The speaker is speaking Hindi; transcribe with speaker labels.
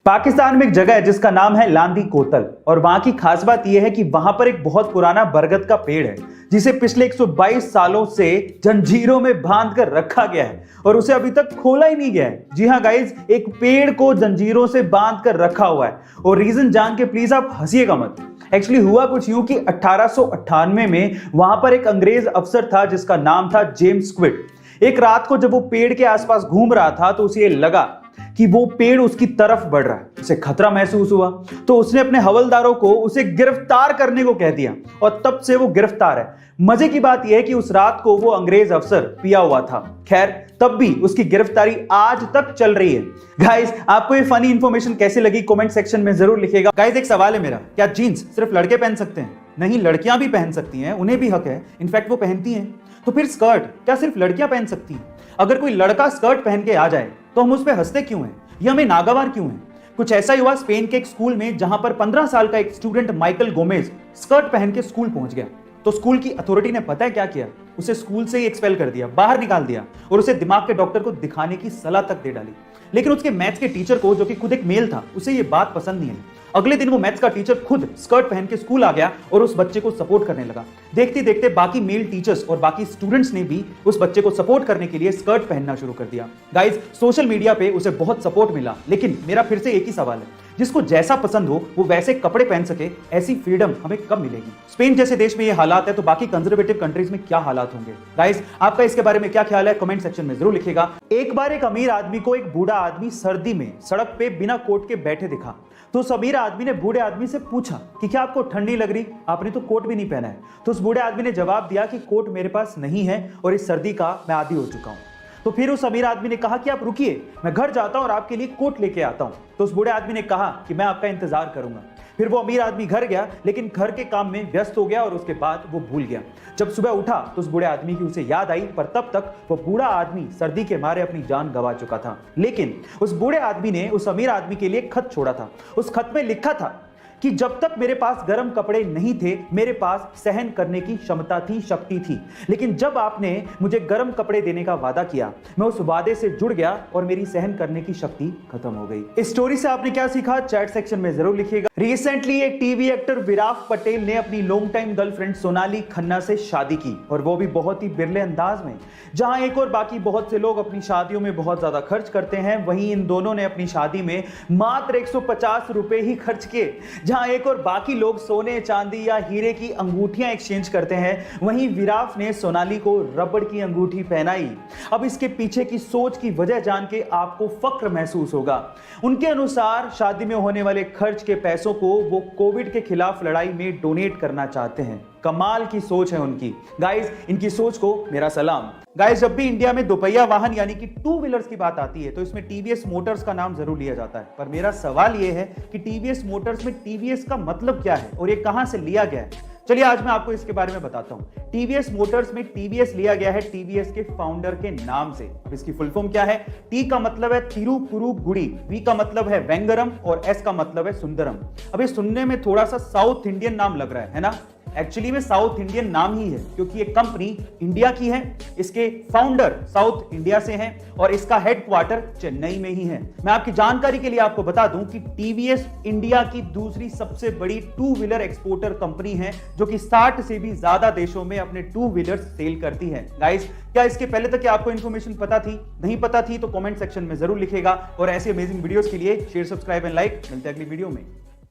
Speaker 1: पाकिस्तान में एक जगह है जिसका नाम है लांदी कोतल और वहां की खास बात यह है कि वहां पर एक बहुत पुराना बरगद का पेड़ है जिसे पिछले 122 सालों से जंजीरों में बांध कर रखा गया है और उसे अभी तक खोला ही नहीं गया है। जी हाँ गाइज, एक पेड़ को जंजीरों से बांध कर रखा हुआ है और रीजन जान के प्लीज आप हंसिएगा मत। एक्चुअली हुआ कुछ यूं कि 1898 में वहां पर एक अंग्रेज अफसर था जिसका नाम था जेम्स क्विड। एक रात को जब वो पेड़ के आसपास घूम रहा था तो उसे ये लगा कि वो पेड़ उसकी तरफ बढ़ रहा है। उसे खतरा महसूस हुआ तो उसने अपने हवलदारों को उसे गिरफ्तार करने को कह दिया और तब से वो गिरफ्तार है। मजे की बात यह है कि उस रात को वो अंग्रेज अफसर पिया हुआ था। खैर, तब भी उसकी गिरफ्तारी आज तक चल रही है। गाइस, आपको ये फनी इंफॉर्मेशन कैसी लगी कमेंट सेक्शन में जरूर लिखिएगा। गाइस, एक सवाल है मेरा, क्या जीन्स सिर्फ लड़के पहन सकते हैं? नहीं, लड़कियां भी पहन सकती हैं, उन्हें भी हक है, इनफैक्ट वो पहनती हैं। तो फिर स्कर्ट क्या सिर्फ लड़कियां पहन सकती हैं? अगर कोई लड़का स्कर्ट पहन के आ जाए तो हम उस पर हंसते क्यों हैं? ये हमें नागवार क्यों है? कुछ ऐसा ही हुआ स्पेन के एक स्कूल में जहां पर 15 साल का एक स्टूडेंट माइकल गोमेज स्कर्ट पहन के स्कूल पहुंच गया। तो स्कूल की अथॉरिटी ने पता है क्या किया? उसे स्कूल से ही एक्सपेल कर दिया, बाहर निकाल दिया और उसे दिमाग के डॉक्टर को दिखाने की सलाह तक दे डाली। लेकिन उसके मैथ्स के टीचर को, जो कि खुद एक मेल था, उसे ये बात पसंद नहीं आई। अगले दिन वो मैथ्स का टीचर खुद स्कर्ट पहन के स्कूल आ गया और उस बच्चे को सपोर्ट करने लगा। देखते देखते बाकी मेल टीचर्स और बाकी स्टूडेंट्स ने भी उस बच्चे को सपोर्ट करने के लिए स्कर्ट पहनना शुरू कर दिया। गाइस, सोशल मीडिया पे उसे बहुत सपोर्ट मिला, लेकिन मेरा फिर से एक ही सवाल है, जिसको जैसा पसंद हो वो वैसे कपड़े पहन सके, ऐसी फ्रीडम हमें कब मिलेगी? स्पेन जैसे देश में ये हालात है तो बाकी कंजर्वेटिव कंट्रीज में क्या हालात होंगे? गाइस, आपका इसके बारे में क्या ख्याल है? कमेंट सेक्शन में जरूर लिखिएगा। एक बार एक अमीर आदमी को एक बूढ़ा आदमी सर्दी में सड़क पे बिना कोट के बैठे दिखा तो उस अमीर आदमी ने बूढ़े आदमी से पूछा कि क्या आपको ठंड नहीं लग रही? आपने तो कोट भी नहीं पहना है। तो उस बूढ़े आदमी ने जवाब दिया कि कोट मेरे पास नहीं है और इस सर्दी का मैं आदी हो चुका हूं। तो फिर उस अमीर आदमी ने कहा कि आप रुकिए, मैं घर जाता हूं और आपके लिए कोट लेके आता हूं। तो उस बूढ़े आदमी ने कहा कि मैं आपका इंतजार करूंगा। फिर वो अमीर आदमी घर गया, लेकिन घर के काम में व्यस्त हो गया और उसके बाद वो भूल गया। जब सुबह उठा तो उस बूढ़े आदमी की उसे याद आई, पर तब तक वो बूढ़ा आदमी सर्दी के मारे अपनी जान गंवा चुका था। लेकिन उस बूढ़े आदमी ने उस अमीर आदमी के लिए एक खत छोड़ा था। उस खत में लिखा था कि जब तक मेरे पास गर्म कपड़े नहीं थे, मेरे पास सहन करने की क्षमता थी, शक्ति थी। लेकिन जब आपने मुझे गर्म कपड़े देने का वादा किया, मैं उस वादे से जुड़ गया और मेरी सहन करने की शक्ति खत्म हो गई। इस स्टोरी से आपने क्या सीखा? चैट सेक्शन में जरूर लिखिएगा। रिसेंटली एक टीवी एक्टर विराट पटेल ने अपनी long time girlfriend Sonali Khanna से शादी की और वो भी बहुत ही बिरले अंदाज में। जहां एक और बाकी बहुत से लोग अपनी शादियों में बहुत ज्यादा खर्च करते हैं, वहीं इन दोनों ने अपनी शादी में मात्र 150 रुपए ही खर्च किए। जहां एक और बाकी लोग सोने, चांदी या हीरे की अंगूठियां एक्सचेंज करते हैं, वहीं विराट ने सोनाली को रबड़ की अंगूठी पहनाई। अब इसके पीछे की सोच की वजह जान के आपको फक्र महसूस होगा। उनके अनुसार शादी में होने वाले खर्च के पैसों को वो कोविड के खिलाफ लड़ाई में डोनेट करना चाहते हैं। कमाल की सोच है उनकी। गाइस, इनकी सोच को मेरा सलाम। गाइस, जब भी इंडिया में दोपहिया वाहन यानी कि टू व्हीलर्स की बात आती है तो इसमें टीवीएस मोटर्स का नाम जरूर लिया जाता है। पर मेरा सवाल यह है कि टीवीएस मोटर्स में टीवीएस का मतलब क्या है और ये कहां से लिया गया है? चलिए आज मैं आपको इसके बारे में बताता हूं। टीवीएस मोटर्स में टीवीएस लिया गया है टीवीएस के फाउंडर के नाम से। अब इसकी फुल फॉर्म क्या है? टी का मतलब है तिरुपुरुगुडी, वी का मतलब है वेंगरम और एस का मतलब है सुंदरम। अब ये सुनने में थोड़ा सा साउथ इंडियन नाम लग रहा है ना? एक्चुअली में साउथ इंडियन नाम ही है क्योंकि ये कंपनी इंडिया की है, इसके फाउंडर साउथ इंडिया से हैं और इसका हेडक्वार्टर चेन्नई में ही है। मैं आपकी जानकारी के लिए आपको बता दूं कि टीवीएस इंडिया की दूसरी सबसे बड़ी टू व्हीलर एक्सपोर्टर कंपनी है जो कि 60 से भी ज्यादा देशों में अपने टू व्हीलर सेल करती है। गाइस, क्या इसके पहले तक आपको इन्फॉर्मेशन पता थी? नहीं पता थी तो कमेंट सेक्शन में जरूर लिखेगा और ऐसे अमेजिंग वीडियोस के लिए शेयर, सब्सक्राइब एंड लाइक। मिलते हैं अगली वीडियो में।